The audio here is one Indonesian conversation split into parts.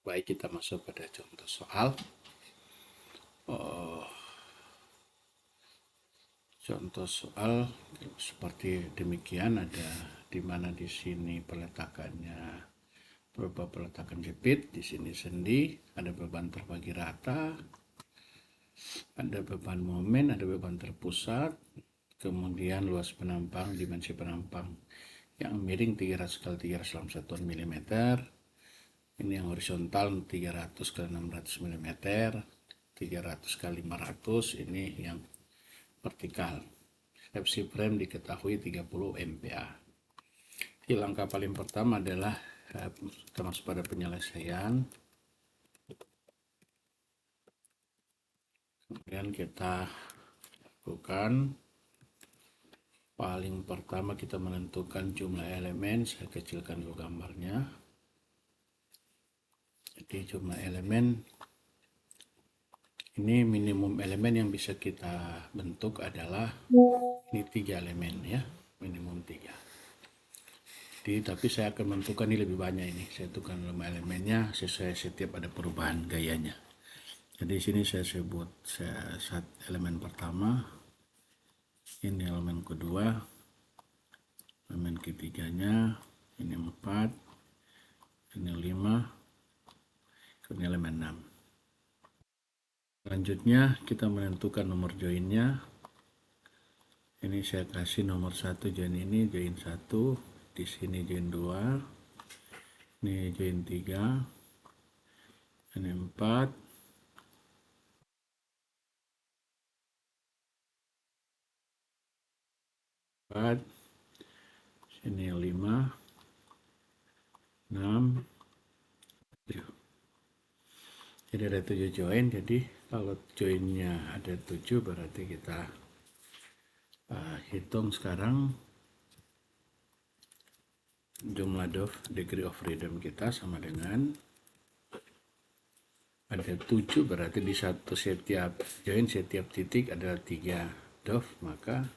Baik, kita masuk pada contoh soal. Oh, contoh soal seperti demikian, ada di mana di sini peletakannya berupa peletakan jepit, di sini sendi, ada beban terbagi rata, ada beban momen, ada beban terpusat, kemudian luas penampang, dimensi penampang yang miring 300 kali 300 dalam satuan milimeter. Ini yang horizontal 300 kali 600 mm, 300 kali 500, ini yang vertikal. FC frame diketahui 30 MPa. Jadi langkah paling pertama adalah kita masuk pada penyelesaian. Kemudian kita lakukan paling pertama kita menentukan jumlah elemen. Saya kecilkan dulu gambarnya. Jadi jumlah elemen ini, minimum elemen yang bisa kita bentuk adalah ini 3 elemen ya, minimum 3. Jadi, tapi saya akan menentukan ini lebih banyak ini. Saya tentukan elemennya sesuai setiap ada perubahan gayanya. Jadi sini saya sebut elemen pertama, ini elemen kedua, elemen ketiganya, ini 4, ini 5, ini elemen 6. Selanjutnya kita menentukan nomor joinnya. Ini saya kasih nomor 1 join ini, join 1, di sini join 2, ini join 3, ini 4, sini 5, 6, 7. Jadi ada 7 join, jadi kalau joinnya ada 7 berarti kita hitung sekarang jumlah degree of freedom kita sama dengan ada 7, berarti di setiap join, setiap titik ada 3 dov, maka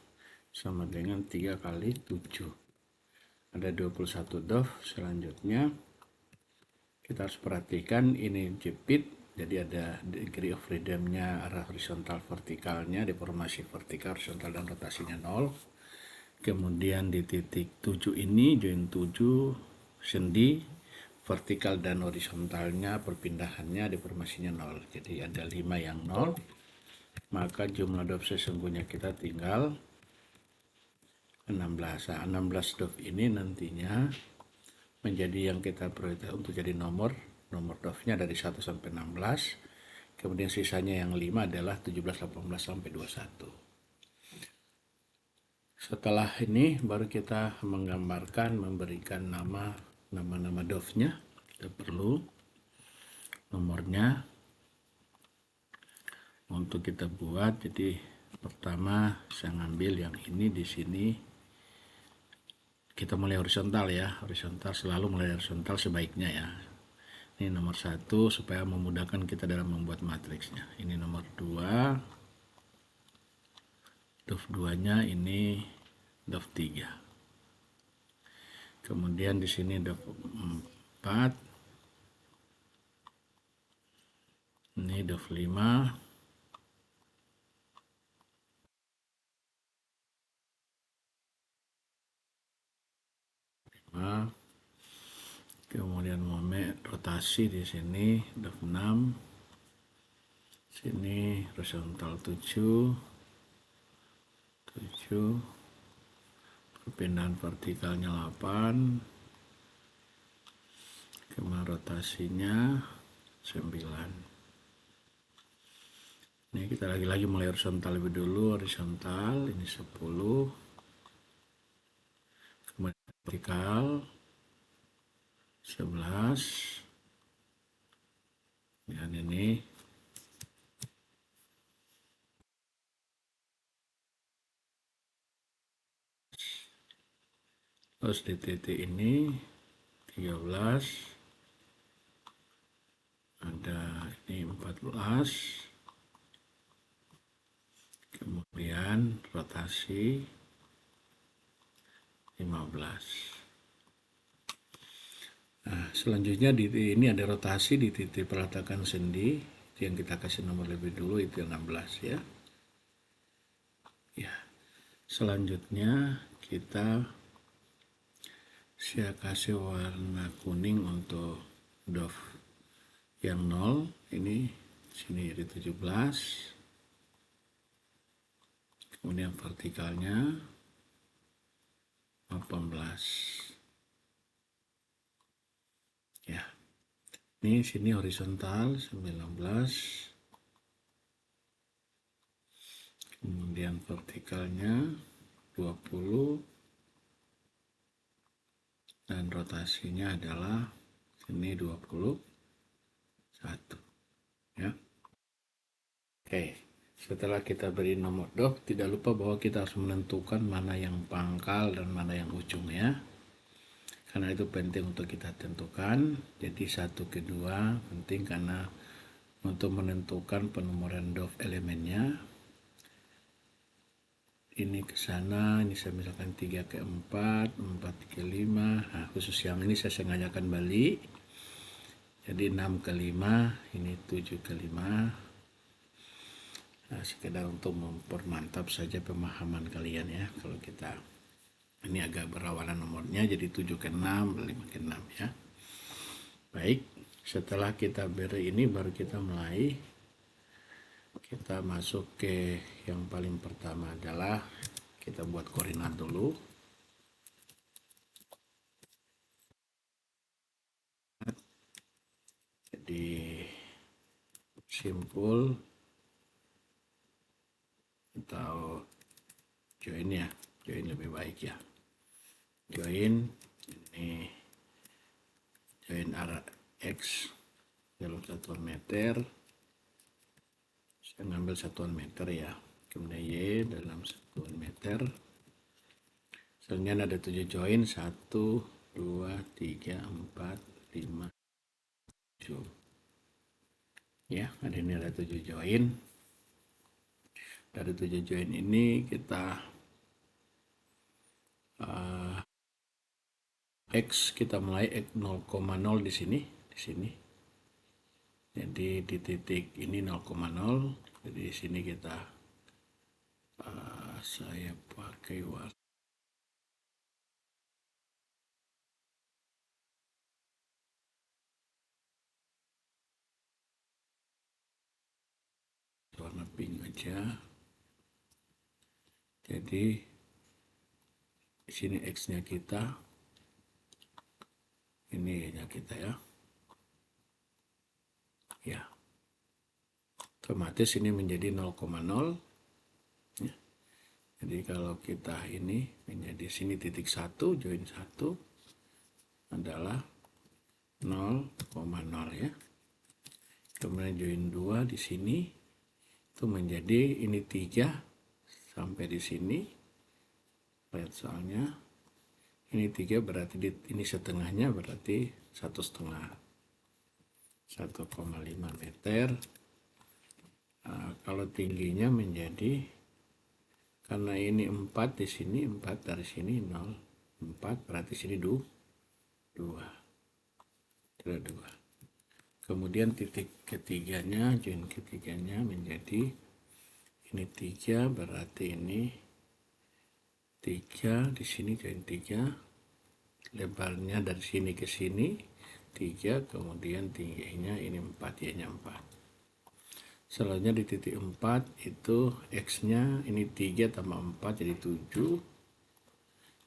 sama dengan 3 kali 7. Ada 21 dov. Selanjutnya kita harus perhatikan ini jepit, jadi ada degree of freedom-nya, arah horizontal vertikalnya, deformasi vertikal, horizontal dan rotasinya 0. Kemudian di titik 7 ini join 7 sendi, vertikal dan horizontalnya perpindahannya deformasinya 0. Jadi ada 5 yang 0. Maka jumlah dov sesungguhnya kita tinggal 16. 16 dov ini nantinya menjadi yang kita prioritas untuk jadi nomor dovnya dari 1 sampai 16. Kemudian sisanya yang 5 adalah 17, 18 sampai 21. Setelah ini baru kita menggambarkan, memberikan nama dovnya. Kita perlu nomornya untuk kita buat. Jadi pertama saya ngambil yang ini, di sini kita mulai horizontal ya, horizontal, selalu mulai horizontal sebaiknya ya. Ini nomor 1 supaya memudahkan kita dalam membuat matriksnya. Ini nomor 2, dov 2-nya ini dov 3. Kemudian di sini dov 4, ini dov 5, kemudian momen rotasi di sini dov 6, sini horizontal 7, perpindahan vertikalnya 8, kemudian rotasinya 9. Ini kita lagi-lagi mulai horizontal lebih dulu, horizontal ini 10, kemudian vertikal 11, dan ini terus di titik ini 13, ada ini 14, kemudian rotasi 15. Nah, selanjutnya ini ada rotasi di titik peletakan sendi, itu yang kita kasih nomor lebih dulu, itu yang 16 ya. Ya, selanjutnya saya kasih warna kuning untuk dov yang 0, ini sini jadi 17, kemudian vertikalnya 18 ya. Ini sini horizontal 19, kemudian vertikalnya 20, dan rotasinya adalah sini 21 ya. Oke, setelah kita beri nomor dov, tidak lupa bahwa kita harus menentukan mana yang pangkal dan mana yang ujung ya, karena itu penting untuk kita tentukan. Jadi 1 ke 2 penting karena untuk menentukan penomoran dov elemennya, ini ke sana, ini saya misalkan 3 ke 4, 4 ke 5. Nah, khusus yang ini saya sengajakan balik. Jadi 6 ke 5, ini 7 ke 5. Nah, sekedar untuk mempermantap saja pemahaman kalian ya. Kalau kita ini agak berawalan nomornya, jadi 7 ke 6, 5 ke 6 ya. Baik, setelah kita beri ini baru kita mulai. Kita masuk ke yang paling pertama adalah kita buat koordinat dulu. Jadi simpul atau join ya, join lebih baik ya. Join ini join arah X dalam satuan meter. Saya ngambil satuan meter ya. Kemudian Y dalam satuan meter. Selanjutnya ada 7 join, 1, 2, 3, 4, 5, 7. Ya, ini ada 7 join. Dari 7 join ini kita X kita mulai X 0,0 di sini, Jadi di titik ini 0,0. Jadi di sini kita saya pakai warna pink aja. Jadi di sini X-nya kita, ini Y-nya kita ya. Ya. Otomatis ini menjadi 0,0. Ya. Jadi kalau kita ini menjadi sini titik 1, join 1 adalah 0,0 ya. Kemudian join 2 di sini itu menjadi ini 3 sampai di sini. Lihat soalnya ini 3 berarti ini setengahnya berarti 1,5 meter. Nah, kalau tingginya menjadi, karena ini 4 di sini, 4 dari sini 0, 4 berarti sini 2. Tidak 2. Kemudian titik ketiganya, join ketiganya menjadi ini 3 berarti ini 3 di sini join 3. Lebarnya dari sini ke sini 3, kemudian tingginya ini 4, Y-nya 4. Selanjutnya di titik 4 itu X-nya ini 3 tambah 4 jadi 7.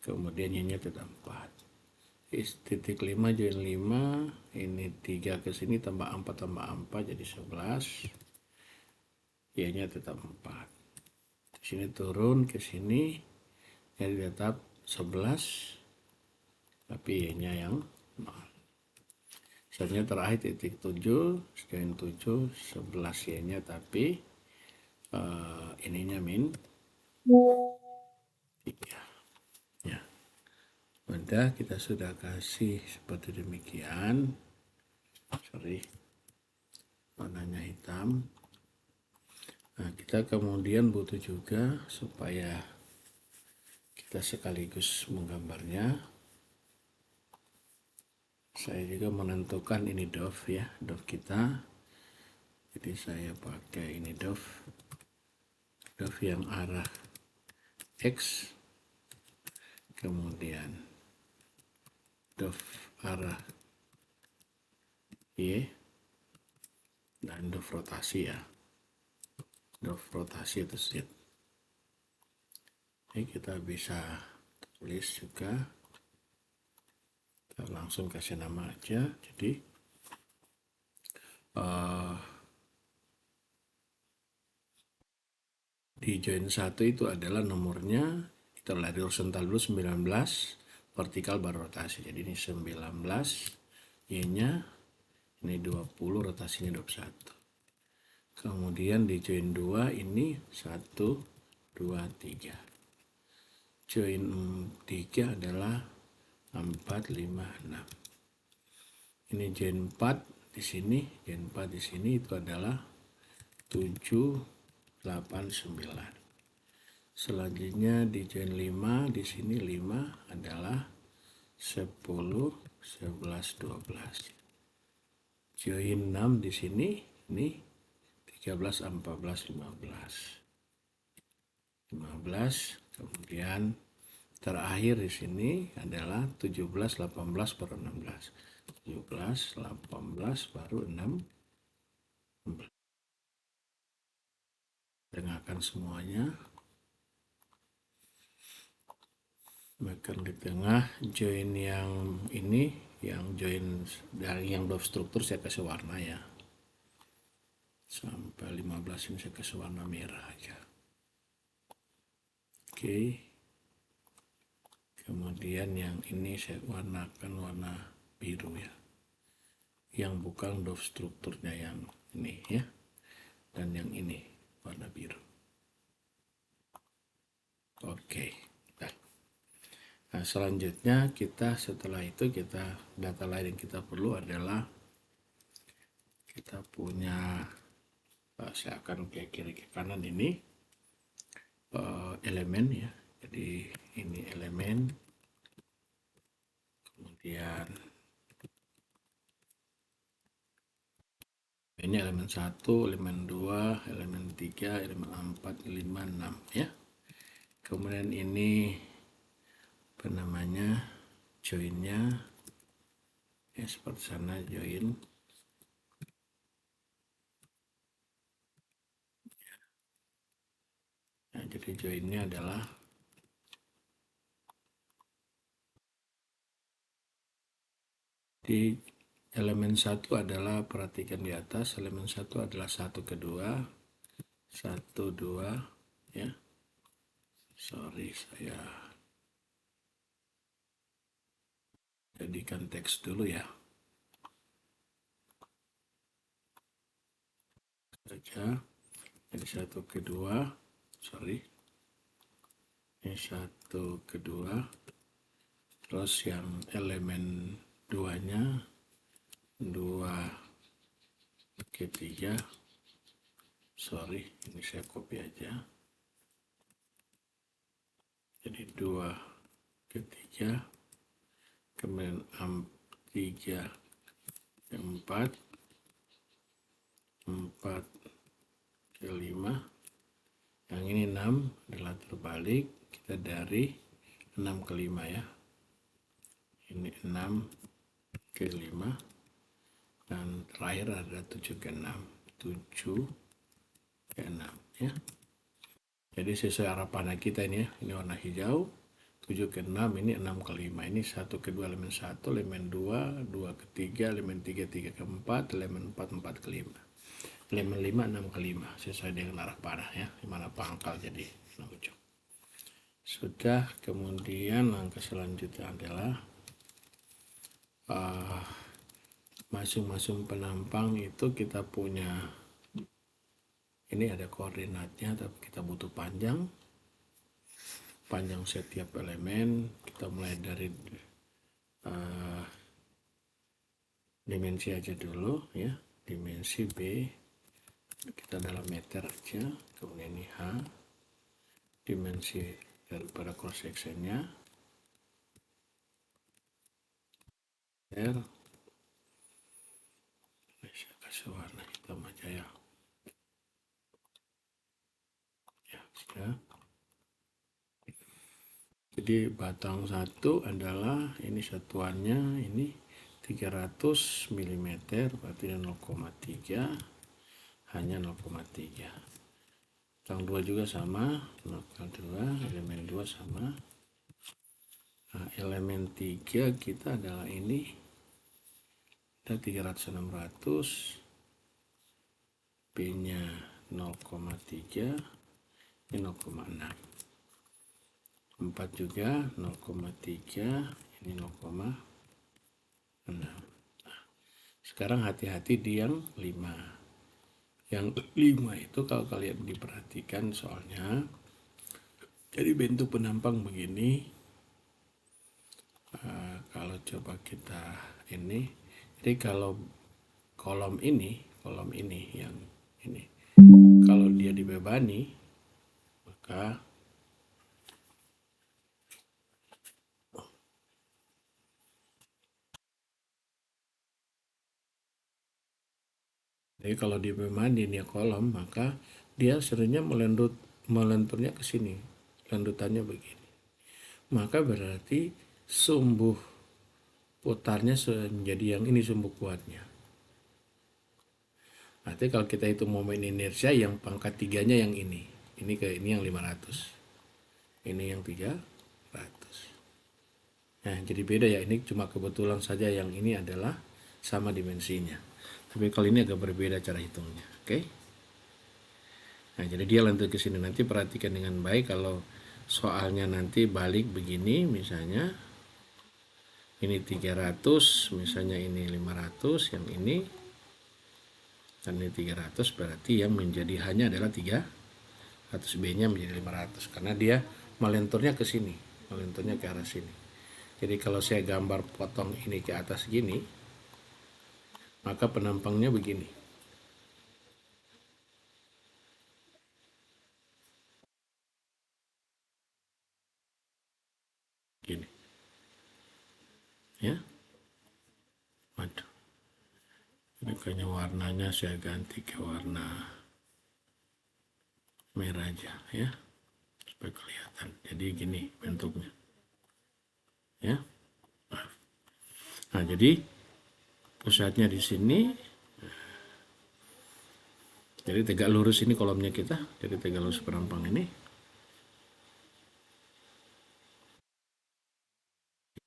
Kemudian Y-nya tetap 4. Titik 5 join 5, ini 3 ke sini tambah 4 tambah 4 jadi 11. Y-nya tetap 4. Di sini turun ke sini jadi tetap 11, tapi Y-nya yang 0. Selanjutnya terakhir titik 7, join 7, 11 Y-nya tapi ininya min 3. Ya. Udah, kita sudah kasih seperti demikian. Warnanya hitam. Nah, kita kemudian butuh juga supaya kita sekaligus menggambarnya. Saya juga menentukan ini dov ya, dov kita. Jadi saya pakai ini dov yang arah X, kemudian dov arah Y, dan dov rotasi ya, dov rotasi itu Z. Ini kita bisa tulis juga, kita langsung kasih nama aja. Jadi di join 1 itu adalah nomornya, kita lihat horizontal dulu 19, vertikal baru rotasi. Jadi ini 19, Y nya ini 20, rotasinya 21. Kemudian di join 2 ini 1, 2, 3. Join 3 adalah 4, 5, 6. Ini join 4 di sini, join 4 di sini itu adalah 7, 8, 9. Selanjutnya di join 5 di sini 5 adalah 10, 11, 12. Join 6 di sini ini 13, 14, 15. 15, kemudian terakhir di sini adalah 17, 18 baru 16. 17, 18 baru 16. Dengarkan semuanya. Bahkan di tengah join yang ini, yang join dari yang dov struktur saya kasih warna ya. Sampai 15 ini saya kasih warna merah aja. Oke. Kemudian yang ini saya warnakan warna biru ya. Yang bukan dov strukturnya yang ini ya. Dan yang ini warna biru. Oke. Nah, selanjutnya kita setelah itu data lain yang kita perlu adalah kita punya, saya akan ke kiri ke kanan ini elemen ya. Jadi ini elemen, kemudian ini elemen 1, elemen 2, elemen 3, elemen 4, 5, 6 ya. Kemudian ini apa namanya, joinnya ya seperti sana, join. Nah, jadi joinnya adalah di elemen 1 adalah, perhatikan di atas, elemen 1 adalah 1 ke 2, 1, 2 ya. Sorry, saya jadikan teks dulu ya. Saja. Jadi 1 ke 2, sorry. Ini 1 ke 2. Terus yang elemen 2-nya 2 ke 3. Sorry, ini saya copy aja. Jadi 2 ke 3. Kemudian 3 ke 4. 4 ke 5. Yang ini 6 adalah terbalik. Kita dari 6 ke 5 ya. Ini 6 ke 5. Dan terakhir ada 7 ke 6. 7 ke 6 ya. Jadi sesuai arah panah kita ini ya. Ini warna hijau. 7 ke 6, ini 6 ke 5. Ini 1 ke 2, elemen 1, elemen 2, 2 ke 3, elemen 3, 3 ke 4, elemen 4, 4 ke 5. Elemen 5, 6 ke 5. Sesuai dengan arah panah ya. Dimana pangkal jadi ujung. Sudah, kemudian langkah selanjutnya adalah masing-masing penampang itu kita punya, ini ada koordinatnya, tapi kita butuh panjang setiap elemen. Kita mulai dari dimensi aja dulu ya, dimensi B kita dalam meter aja, kemudian ini H, dimensi daripada cross sectionnya R, kasih warna hitam aja ya. Ya. Jadi batang satu adalah ini satuannya ini 300 mm, berarti 0,3, hanya 0,3. Batang 2 juga sama, 0,2, elemen 2 sama. Nah, elemen 3 kita adalah ini, ada 300 600, B nya 0,3, ini 0,6. 4 juga 0,3, ini 0,6. Sekarang hati-hati di yang 5. Yang 5 itu kalau kalian diperhatikan soalnya, jadi bentuk penampang begini. Kalau coba kita ini, jadi kalau kolom ini yang ini, kalau dia dibebani, maka jadi kalau dibebani dia kolom, maka dia seringnya melenturnya ke sini, lendutannya begini. Maka berarti sumbu putarnya menjadi yang ini sumbu kuatnya. Berarti kalau kita itu momen inersia yang pangkat 3-nya yang ini yang 500, ini yang 300. Nah, jadi beda ya, ini cuma kebetulan saja yang ini adalah sama dimensinya. Tapi kalau ini agak berbeda cara hitungnya, oke? Nah, jadi dia lentur ke sini. Nanti perhatikan dengan baik kalau soalnya nanti balik begini, misalnya ini 300, misalnya ini 500, yang ini dan ini 300, berarti yang menjadi hanya adalah 300, B-nya menjadi 500 karena dia melenturnya ke sini, melenturnya ke arah sini. Jadi kalau saya gambar potong ini ke atas gini, maka penampangnya begini. Gini. Ya. Waduh. Ini kayaknya warnanya saya ganti ke warna merah aja ya. Supaya kelihatan. Jadi gini bentuknya. Ya. Nah, jadi pusatnya di sini. Jadi tegak lurus ini kolomnya kita. Jadi tegak lurus penampang ini.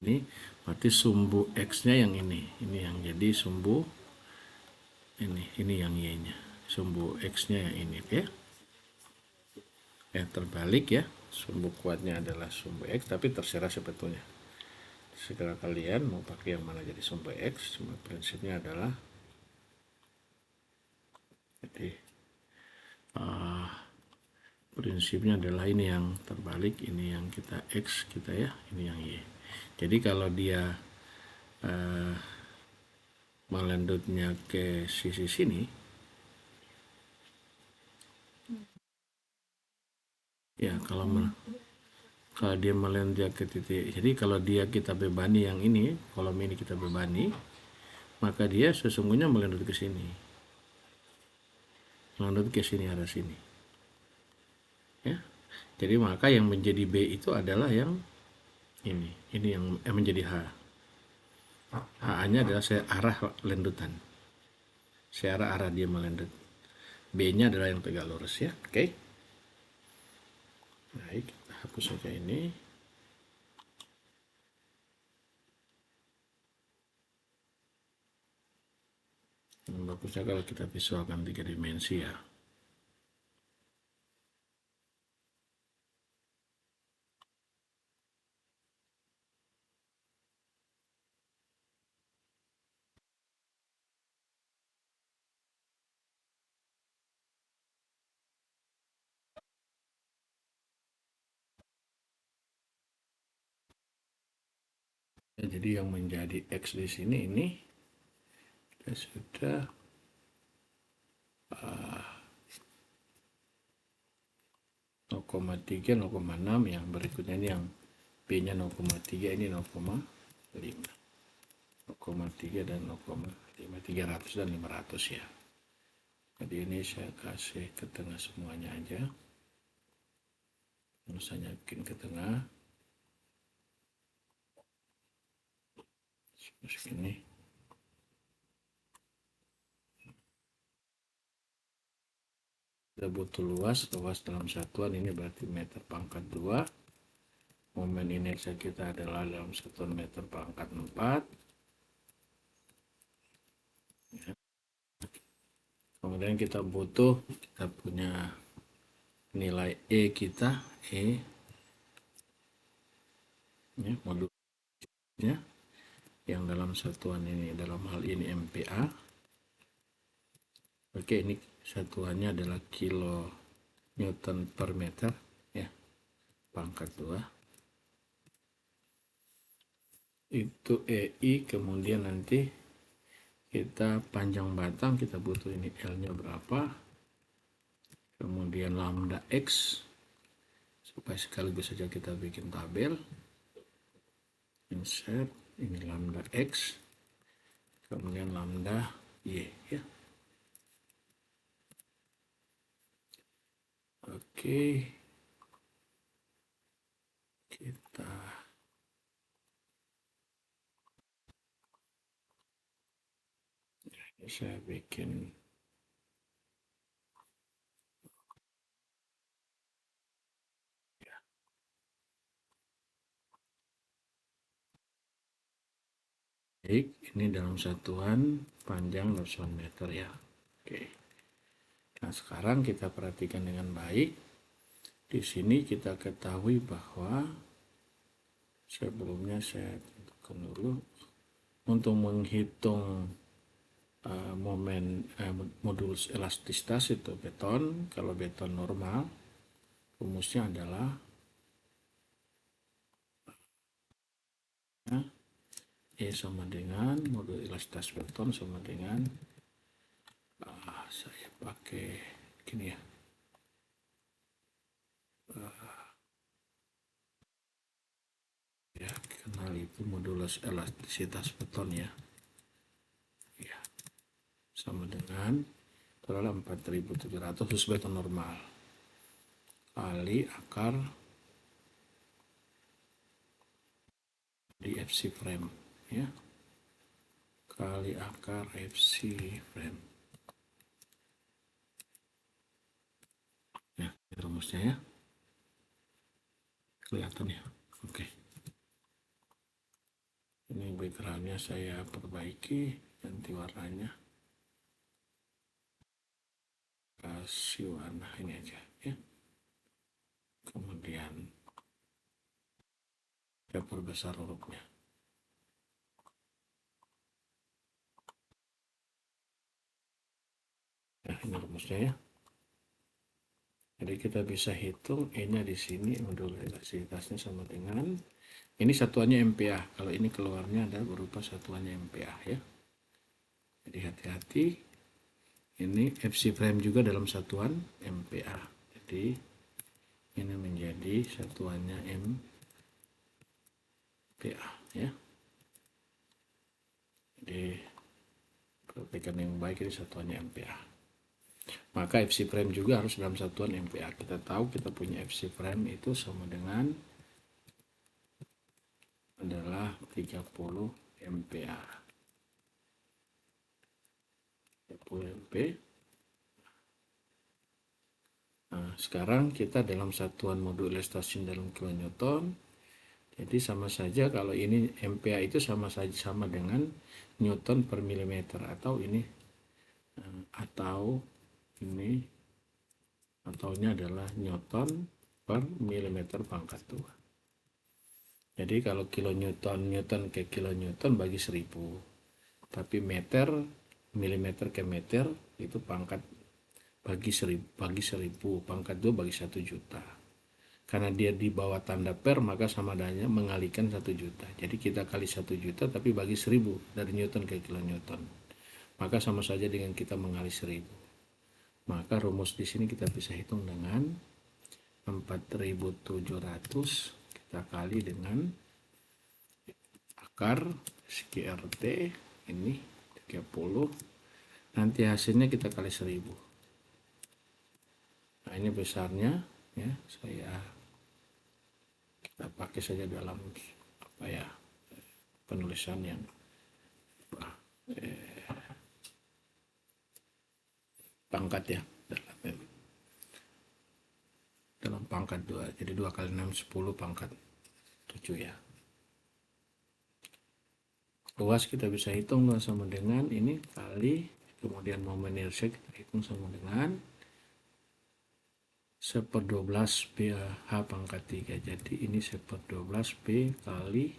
Ini berarti sumbu X-nya yang ini yang jadi sumbu ini yang Y-nya, sumbu X-nya yang ini, oke? Terbalik ya, sumbu kuatnya adalah sumbu X, tapi terserah sebetulnya. Segera kalian mau pakai yang mana jadi sumbu X, cuma prinsipnya adalah jadi prinsipnya adalah ini yang terbalik, ini yang kita X kita ya, ini yang Y. Jadi kalau dia melendutnya ke sisi sini, ya kalau dia melendut ke titik, jadi kalau dia kita bebani yang ini, kolom ini kita bebani, maka dia sesungguhnya melendut ke sini, melendut ke sini arah sini, ya. Jadi maka yang menjadi B itu adalah yang ini yang menjadi H. H-nya adalah arah lendutan, arah dia melendut. B-nya adalah yang tegak lurus ya, oke. Baik, kita hapus saja ini. Bagusnya kalau kita visualkan 3 dimensi ya. Jadi yang menjadi X di sini ini kita sudah 0,3, 0,6, yang berikutnya ini yang B-nya 0,3, ini 0,5, 0,3 dan 0,5. 300 dan 500 ya. Jadi ini saya kasih ke tengah semuanya aja. Saya bikin ke tengah. Seperti ini. Kita butuh luas dalam satuan ini berarti meter pangkat 2. Momen inersia kita adalah dalam satuan meter pangkat 4. Ya. Kemudian kita punya nilai E kita, ya, modulnya yang dalam satuan ini, dalam hal ini MPa. Oke, ini satuannya adalah kilo Newton per meter, ya, pangkat 2. Itu EI, kemudian nanti kita panjang batang, kita butuh ini L-nya berapa, kemudian lambda X, supaya sekaligus saja kita bikin tabel. Insert, ini lambda X, kemudian lambda Y, ya. Oke, kita saya bikin baik, ini dalam satuan panjang dalam meter ya. Oke. Nah, sekarang kita perhatikan dengan baik. Di sini kita ketahui bahwa sebelumnya saya tentukan dulu untuk menghitung modulus elastisitas itu beton. Kalau beton normal, rumusnya adalah E sama dengan modulus elastisitas beton sama dengan saya pakai gini ya, kenal itu modulus elastisitas beton ya, sama dengan adalah 4.700 khusus beton normal kali akar di FC frame, ya, kali akar FC frame. Ya, ini rumusnya ya, kelihatan ya. Oke, ini backgroundnya saya perbaiki, ganti warnanya, kasih warna ini aja ya. Kemudian saya perbesar hurufnya. Nah, ini rumusnya ya. Jadi kita bisa hitung E-nya di sini, modulus elastisitasnya sama dengan ini satuannya MPa. Kalau ini keluarnya ada berupa satuannya MPa ya. Jadi hati-hati. Ini FC frame juga dalam satuan MPa. Jadi ini menjadi satuannya MPa ya. Jadi perhatikan yang baik, ini satuannya MPa. Maka FC frame juga harus dalam satuan MPa. Kita tahu kita punya FC frame itu sama dengan adalah 30 MPa. 30 MP. Nah, sekarang kita dalam satuan modulus elastisitas dalam kilonewton. Jadi sama saja kalau ini MPa itu sama dengan Newton per milimeter, atau ini ataunya adalah Newton per milimeter pangkat 2. Jadi kalau Newton ke kilonewton bagi 1000. Tapi milimeter ke meter itu pangkat bagi 1000, pangkat 2 bagi 1 juta. Karena dia di bawah tanda per, maka sama adanya mengalikan 1 juta. Jadi kita kali 1 juta tapi bagi 1000 dari Newton ke kilonewton. Maka sama saja dengan kita mengali 1000. Maka rumus di sini kita bisa hitung dengan 4.700 kita kali dengan akar SQRT ini 30 30. Nanti hasilnya kita kali 1000. Nah, ini besarnya ya, kita pakai saja dalam apa ya, penulisan yang pangkat ya, dalam pangkat 2. Jadi 2 kali 6 10 pangkat 7 ya. Luas kita bisa hitung sama dengan ini kali, kemudian momen inersia kita hitung sama dengan 1/12 B H pangkat 3. Jadi ini 1/12 B kali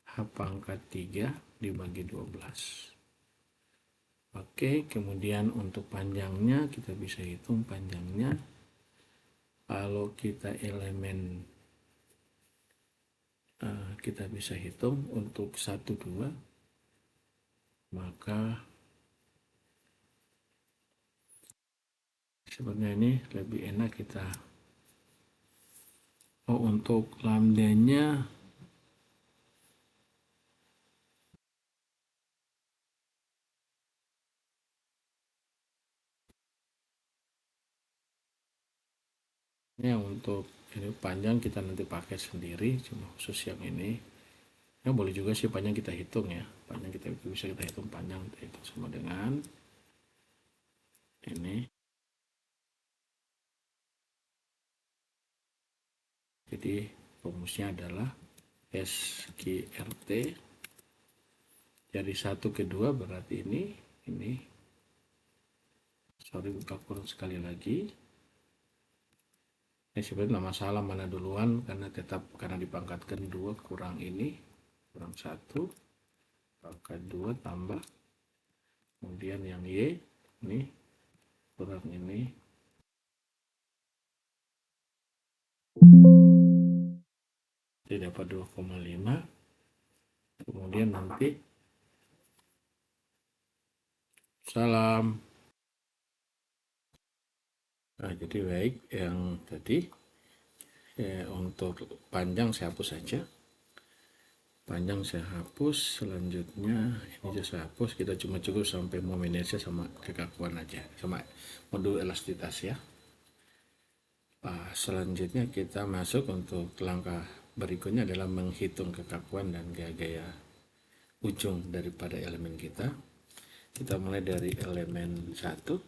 H pangkat 3 dibagi 12. Oke, kemudian untuk panjangnya kita bisa hitung panjangnya. Kalau kita elemen kita bisa hitung untuk 1, 2, maka sebenarnya ini lebih enak kita untuk lambdanya ya, untuk ini panjang kita nanti pakai sendiri, cuma khusus yang ini ya, boleh juga sih panjang kita hitung ya, panjang kita bisa kita hitung, panjang kita hitung sama dengan ini. Jadi rumusnya adalah SQRT. Jadi 1 ke 2 berarti ini sorry, buka kurung sekali lagi. Ini sebenarnya nggak masalah mana duluan, karena tetap karena dipangkatkan 2 kurang ini kurang 1 pangkat 2 tambah kemudian yang Y ini kurang ini jadi dapat 2,5. kemudian nanti salam. Nah, jadi baik yang tadi ya, untuk panjang saya hapus saja, panjang saya hapus. Selanjutnya ini saya hapus, kita cuma cukup sampai momen inersia sama kekakuan aja, sama modul elastisitas ya. Selanjutnya kita masuk untuk langkah berikutnya adalah menghitung kekakuan dan gaya-gaya ujung daripada elemen kita. Kita mulai dari elemen 1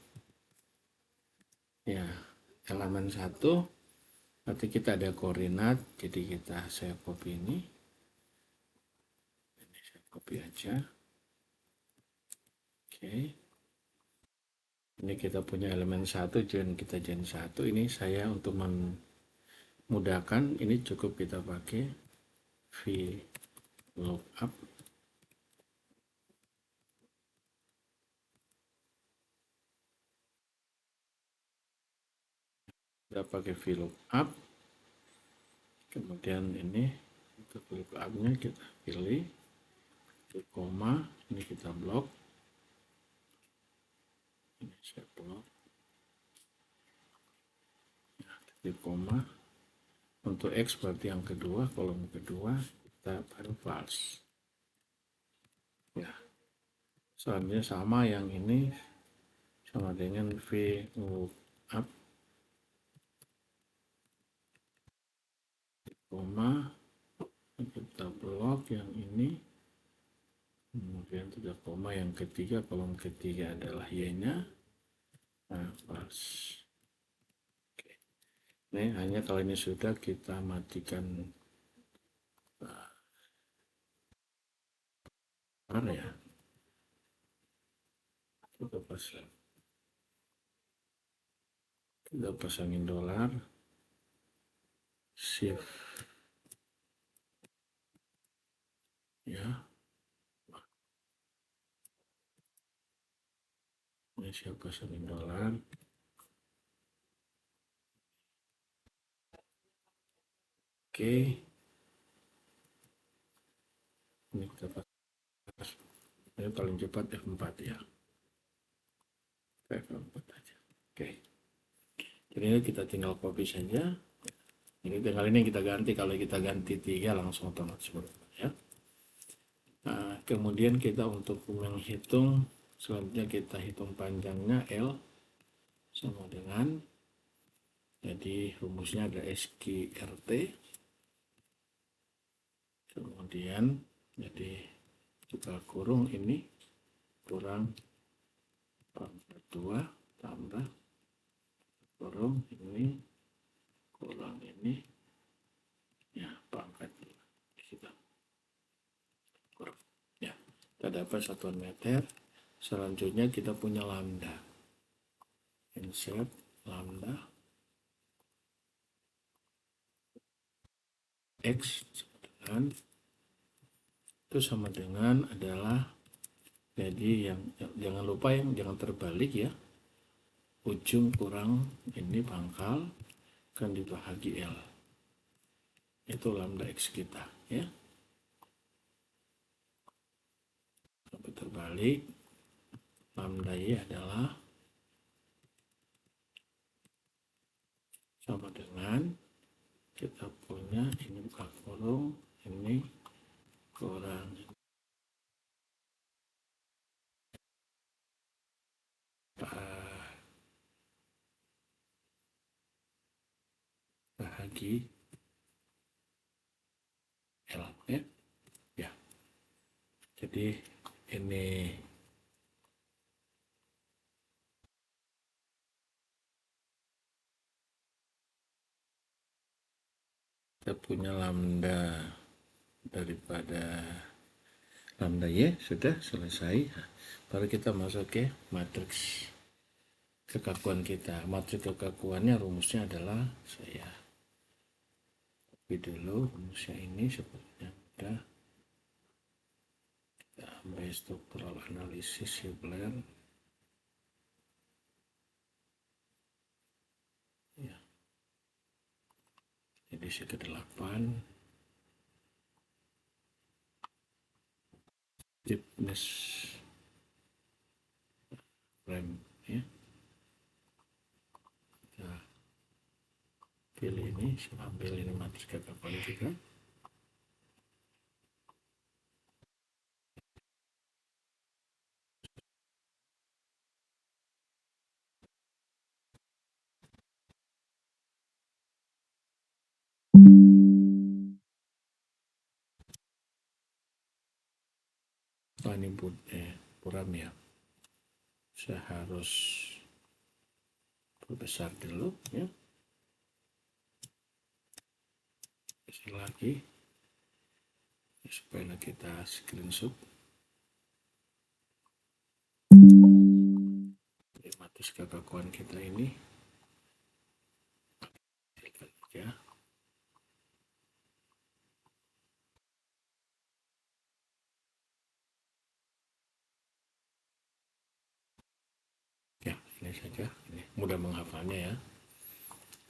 ya. Elemen 1 nanti kita ada koordinat, jadi saya copy ini saya copy aja. Oke, ini kita punya elemen 1, kita join 1. Ini saya untuk memudahkan ini cukup kita pakai VLOOKUP. Kita pakai VLOOKUP, kemudian ini untuk VLOOKUP-nya kita pilih koma, ini kita blok, ini saya blok ya, titik koma. Untuk X berarti yang kedua, kolom kedua kita baru false ya. Soalnya sama yang ini sama dengan VLOOKUP koma, kita blok yang ini, kemudian tidak koma yang ketiga, kolom ketiga adalah Y-nya. Nah, pas. Oke. Ini hanya kalau ini sudah kita matikan ya. Kita pasangin dolar, shift ya. Ini saya pasangin dolar. Oke. Ini kita pasang. Ini paling cepat F4 ya. F4 aja. Oke. Jadi ini kita tinggal copy saja. Ini tinggal ini kita ganti, kalau kita ganti 3 langsung otomatis berubah ya. Nah, kemudian kita untuk menghitung, selanjutnya kita hitung panjangnya L sama dengan, jadi rumusnya ada SQRT, kemudian jadi kita kurung ini kurang pangkat 2 tambah kurung ini kurang ini ya pangkat 2 kita kurang ya, kita dapat satuan meter. Selanjutnya kita punya lambda, insert lambda x sama dengan adalah, jadi yang jangan lupa jangan terbalik ya, ujung kurang ini pangkal kan dibahagi L, itu lambda x kita ya. Sampai terbalik, lambda y adalah sama dengan kita punya ini buka kurung ini kurang bahagi L ya. Ya. Jadi ini kita punya lambda daripada lambda y sudah selesai. Baru kita masuk ke matriks kekakuan kita. Matriks kekakuannya rumusnya adalah, saya copy dulu rumusnya ini sepertinya udah. Kita ambil struktural analisis Shibler ya. Jadi ke-8 deepness frame ya. Kita pilih ini, saya ambil ini matriks kekakuan juga. Ini buram ya, saya harus perbesar dulu ya, besar lagi supaya kita screenshot matriks kekakuan kita ini ya. Ya, ini saja, ini mudah menghafalnya ya.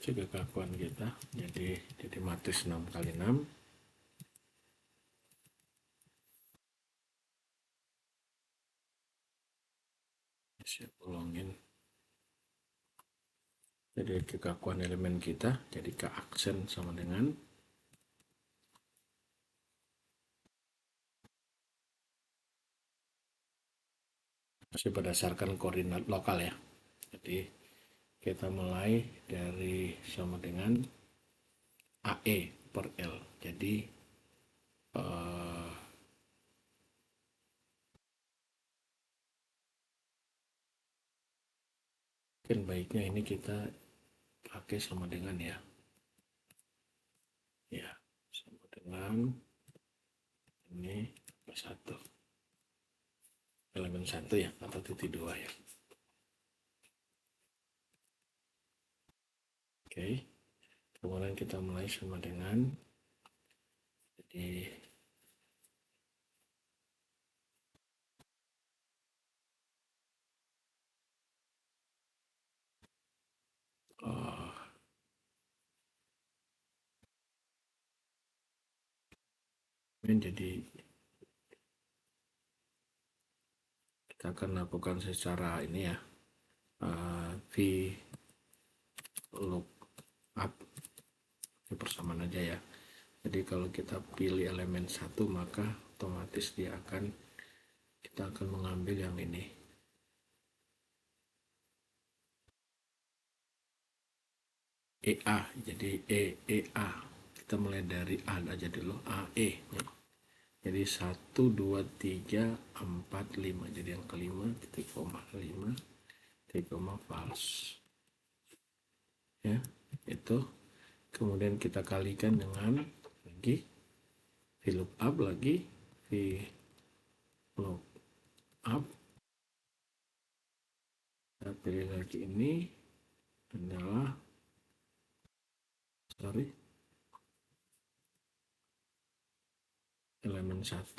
Kekakuan kita jadi matriks 6x6 saya ulangin. Jadi kekakuan elemen kita jadi ke aksen sama dengan masih berdasarkan koordinat lokal ya. Jadi kita mulai dari sama dengan AE per L. Jadi mungkin baiknya ini kita pakai sama dengan ya. Ya, sama dengan ini satu. Elemen 1 ya, atau titik 2 ya. Oke, kemudian kita mulai sama dengan, jadi jadi kita akan lakukan secara ini ya, V lookup ini persamaan aja ya. Jadi kalau kita pilih elemen 1 maka otomatis dia akan kita akan mengambil yang ini. EA, jadi EA. Kita mulai dari A aja dulu, AE. Jadi 1, 2, 3, 4, 5. Jadi yang kelima, titik koma 5, titik koma false. Ya, itu. Kemudian kita kalikan dengan lagi VLOOKUP lagi, VLOOKUP. Kita pilih lagi ini adalah elemen 1,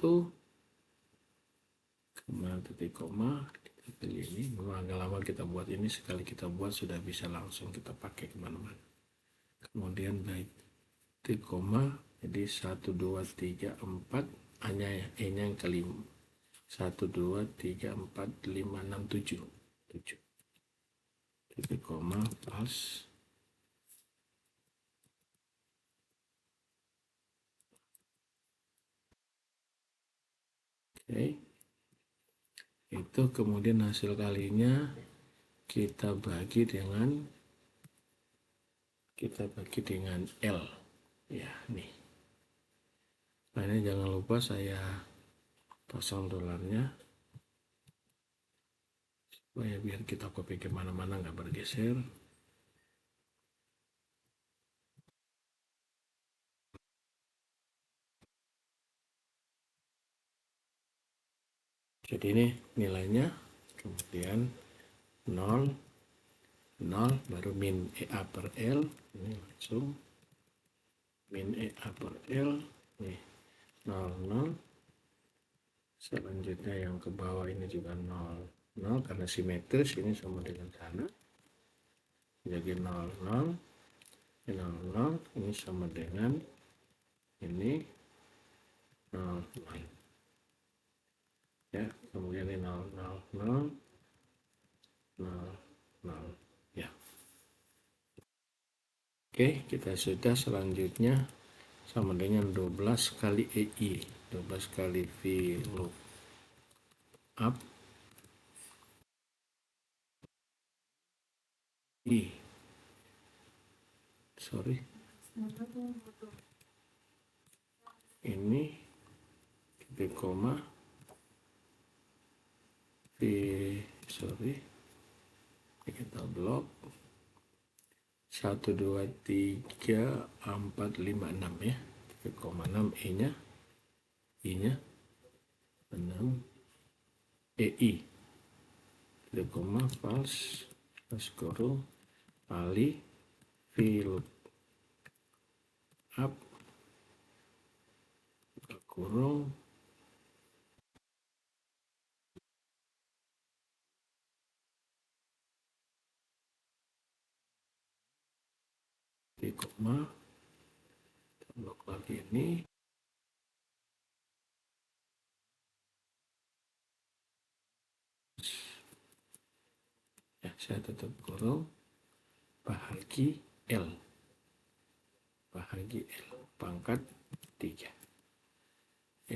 kemudian titik koma, kita pilih ini. Memang agak lama kita buat ini, sekali kita buat sudah bisa langsung kita pakai kemana-mana. Kemudian baik titik koma, jadi 1, 2, 3, 4, hanya ya, E-nya yang kelima. 1, 2, 3, 4, 5, 6, 7. Titik koma, pas. Oke. Itu kemudian hasil kalinya kita bagi dengan L. Ya, nih. Nah, ini jangan lupa saya pasang dolarnya supaya biar kita copy kemana-mana nggak bergeser. Jadi ini nilainya, kemudian 0, 0, baru min EA per L, ini langsung min EA per L, nih 0, 0. Selanjutnya yang ke bawah ini juga 0, 0, karena simetris ini sama dengan sana. Jadi 0, 0, 0, 0, ini sama dengan ini 0, 0. Ya, kemudian ini 0, 0, 0, 0, 0. Ya. Oke, kita sudah. Selanjutnya sama dengan 12 kali EI, 12 kali VLOOKUP I. Ini titik koma kita blok 1, 2, 3, 4, 5, 6 ya, titik koma 6 I-nya 6 EI, titik koma false kurung kali VLOOKUP kurung titik koma, blok lagi ini ya, saya tutup kurung bahagi L pangkat 3.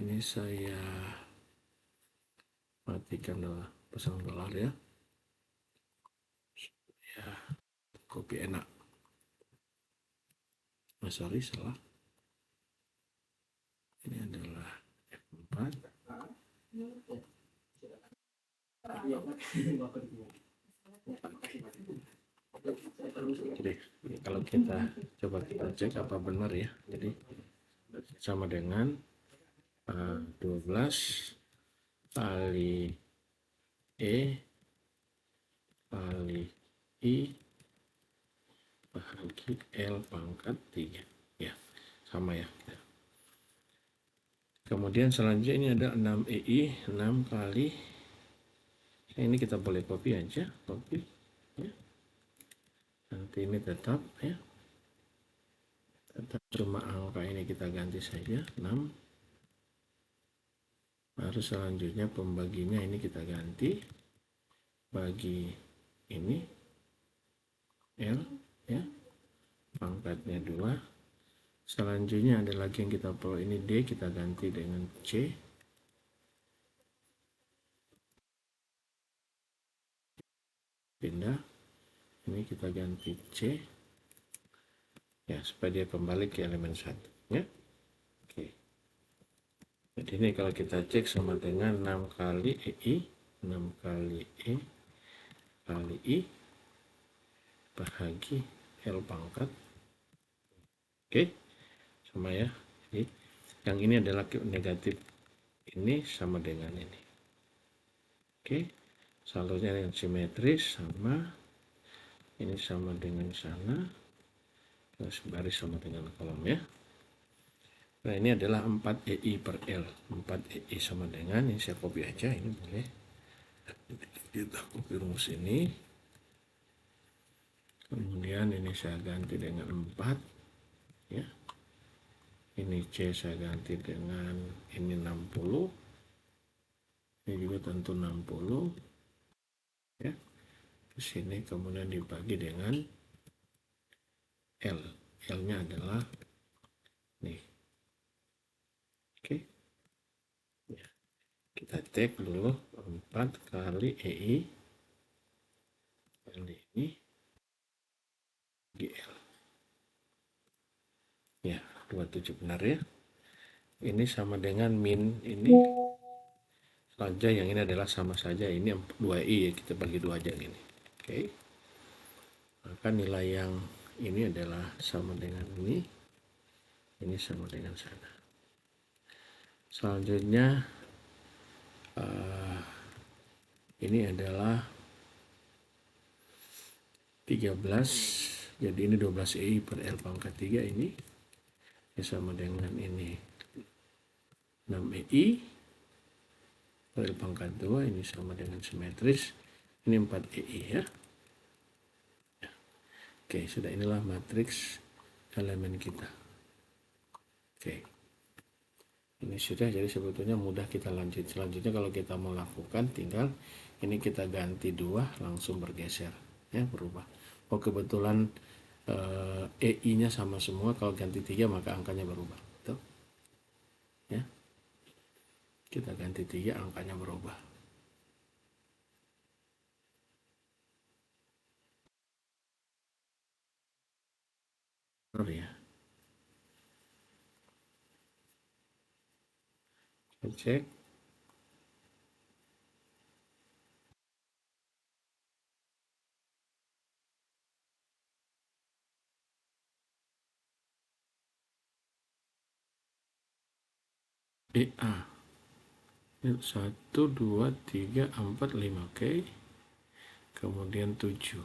Ini saya matikan dolar, pasang dolar ya, kopi enak. Salah, ini adalah F4. Jadi kalau kita coba kita cek apa benar ya, jadi sama dengan 12 kali E kali I bahagi L pangkat 3 ya, sama ya. Kemudian selanjutnya ini ada 6 EI, 6 kali, ini kita boleh copy aja, copy ya. Nanti ini tetap ya, tetap cuma angka ini kita ganti saja 6. Baru selanjutnya pembaginya ini kita ganti bagi ini L ya, pangkatnya 2. Selanjutnya ada lagi yang kita perlu, ini D kita ganti dengan C pindah, ini kita ganti C ya, supaya dia kembali ke elemen 1 ya. Oke, jadi ini kalau kita cek sama dengan 6 kali EI, 6 kali E kali I bahagi L pangkat. Oke, sama ya. Jadi yang ini adalah negatif, ini sama dengan ini. Oke, saldonya yang simetris sama, ini sama dengan sana, terus baris sama dengan kolom ya. Nah ini adalah 4 EI per L, 4 EI sama dengan, ini saya copy aja, ini boleh kita copy rumus ini, kemudian ini saya ganti dengan 4 ya, ini C saya ganti dengan ini 60, ini juga tentu 60 ya, ke sini kemudian dibagi dengan L, L nya adalah nih. Oke ya, kita cek dulu 4 kali EI kali ini GL ya, 27 benar ya. Ini sama dengan min ini saja, yang ini adalah sama saja, ini 2i ya, kita bagi 2 aja ini. Oke, maka nilai yang ini adalah sama dengan ini sama dengan sana. Selanjutnya ini adalah 13, jadi ini 12 EI per L pangkat 3 ini sama dengan ini 6 EI per L pangkat 2, ini sama dengan simetris, ini 4 EI ya. Oke, sudah, inilah matriks elemen kita. Oke, ini sudah, jadi sebetulnya mudah kita lanjut. Selanjutnya kalau kita mau lakukan, tinggal ini kita ganti 2, langsung bergeser ya, berubah. Oh kebetulan EI-nya sama semua, kalau ganti 3 maka angkanya berubah. Tuh. Ya. Kita ganti 3, angkanya berubah. Benar ya. Kita cek. EA 1, 2, 3, 4, 5. Oke. Kemudian 7.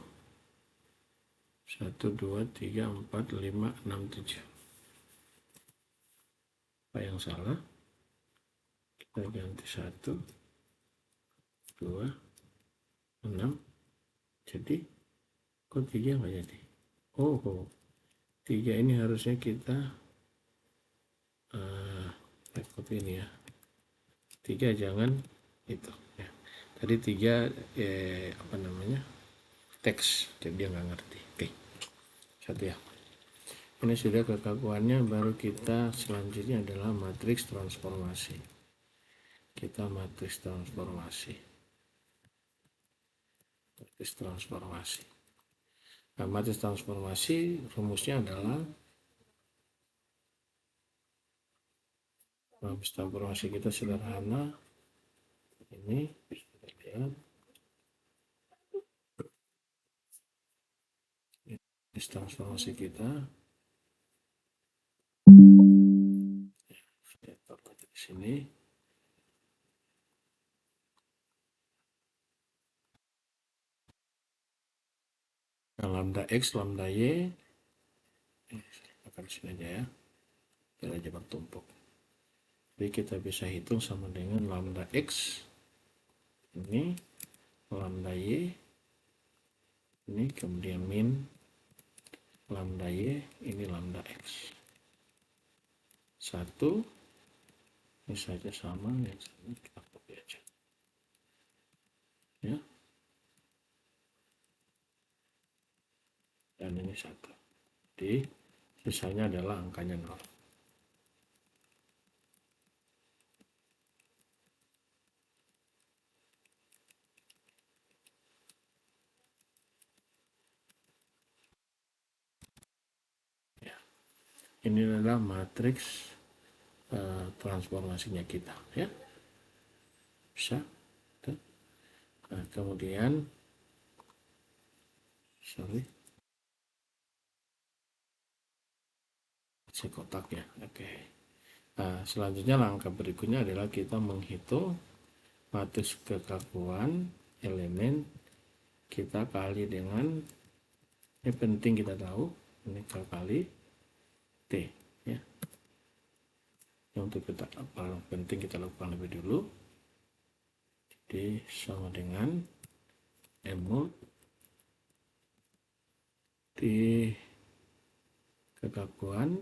1, 2, 3, 4, 5, 6, 7. Apa yang salah? Kita ganti 1, 2, 6. Jadi, kok 3 nggak jadi? Oh, 3 ini harusnya kita copy ini ya. 3 jangan itu ya. Tadi 3 apa namanya? Teks, jadi dia nggak ngerti. Oke. 1 ya. Ini sudah kekakuannya, baru kita selanjutnya adalah matriks transformasi. Kita matriks transformasi. Matriks transformasi. Nah, matriks transformasi rumusnya adalah, matriks transformasi kita sederhana. Ini bisa kita lihat. Matriks transformasi kita. Saya taruh di sini. Nah, lambda X, lambda Y. Akan sini aja ya. Biar aja bertumpuk. Jadi kita bisa hitung sama dengan lambda X. Ini lambda Y. Ini kemudian min lambda Y, ini lambda X. 1, ini saja sama, yang sama kita copy aja. Ya. Dan ini 1. Jadi sisanya adalah angkanya 0. Ini adalah matriks transformasinya kita, ya. Bisa. Nah, kemudian saya kotak ya. Oke. Nah, selanjutnya langkah berikutnya adalah kita menghitung matriks kekakuan elemen kita kali dengan, ini penting kita tahu, ini kali T, ya. Yang untuk kita paling penting kita lakukan lebih dulu. Jadi sama dengan M mul di kekakuan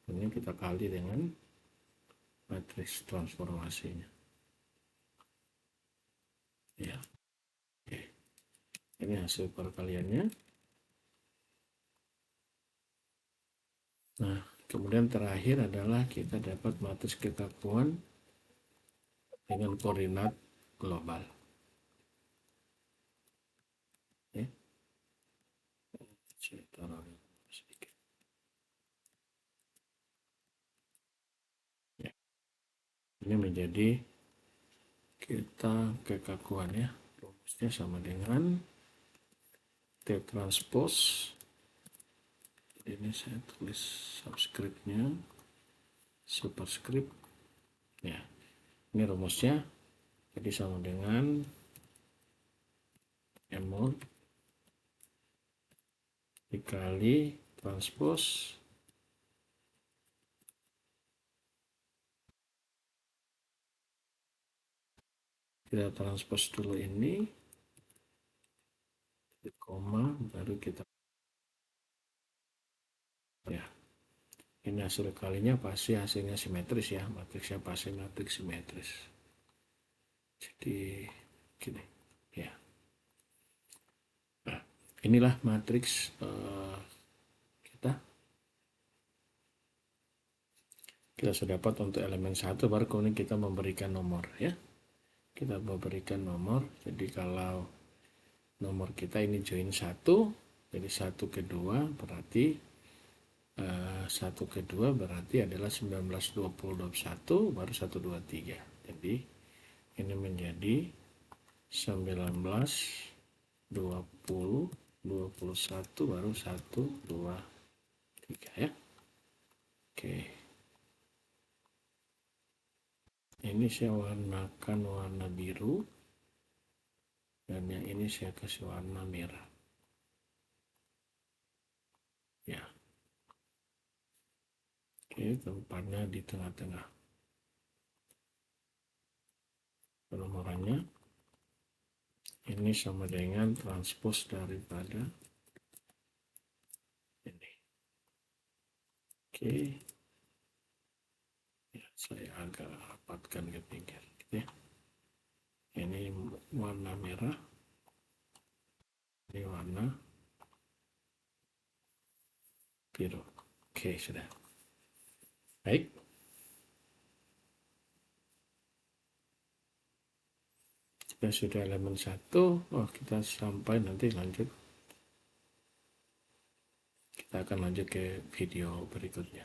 ini kita kali dengan matriks transformasinya, ya. Oke. Ini hasil perkaliannya. Nah, kemudian terakhir adalah kita dapat matriks kekakuan dengan koordinat global, ya. Saya taruh sedikit, ya. Ini menjadi kita kekakuan, ya. Rumusnya sama dengan T transpose. Ini saya tulis subscriptnya, superscript, ya. Ini rumusnya, jadi sama dengan M mul dikali transpose kita transpose dulu ini, koma, baru kita, ya. Ini hasil kalinya pasti hasilnya simetris, ya. Matriksnya pasti matriks simetris. Jadi gini, ya. Nah, inilah matriks kita. Kita sudah dapat untuk elemen 1, baru kemudian kita memberikan nomor, ya. Kita memberikan nomor. Jadi kalau nomor kita ini join 1, jadi 1 ke 2 berarti 1 ke 2 berarti adalah 19, 20, 21, baru 1, 2, 3. Jadi ini menjadi 19, 20, 21, baru 1, 2, 3, ya. Oke. Ini saya warnakan warna biru. Dan yang ini saya kasih warna merah. Ya. Oke, tempatnya di tengah-tengah. Penomorannya ini sama dengan transpose daripada ini. Oke. Ya, saya agak rapatkan ke pinggir, gitu, ya. Ini warna merah. Ini warna biru. Oke, sudah. Baik. Kita sudah elemen 1. Oh, kita sampai nanti lanjut. Kita akan lanjut ke video berikutnya.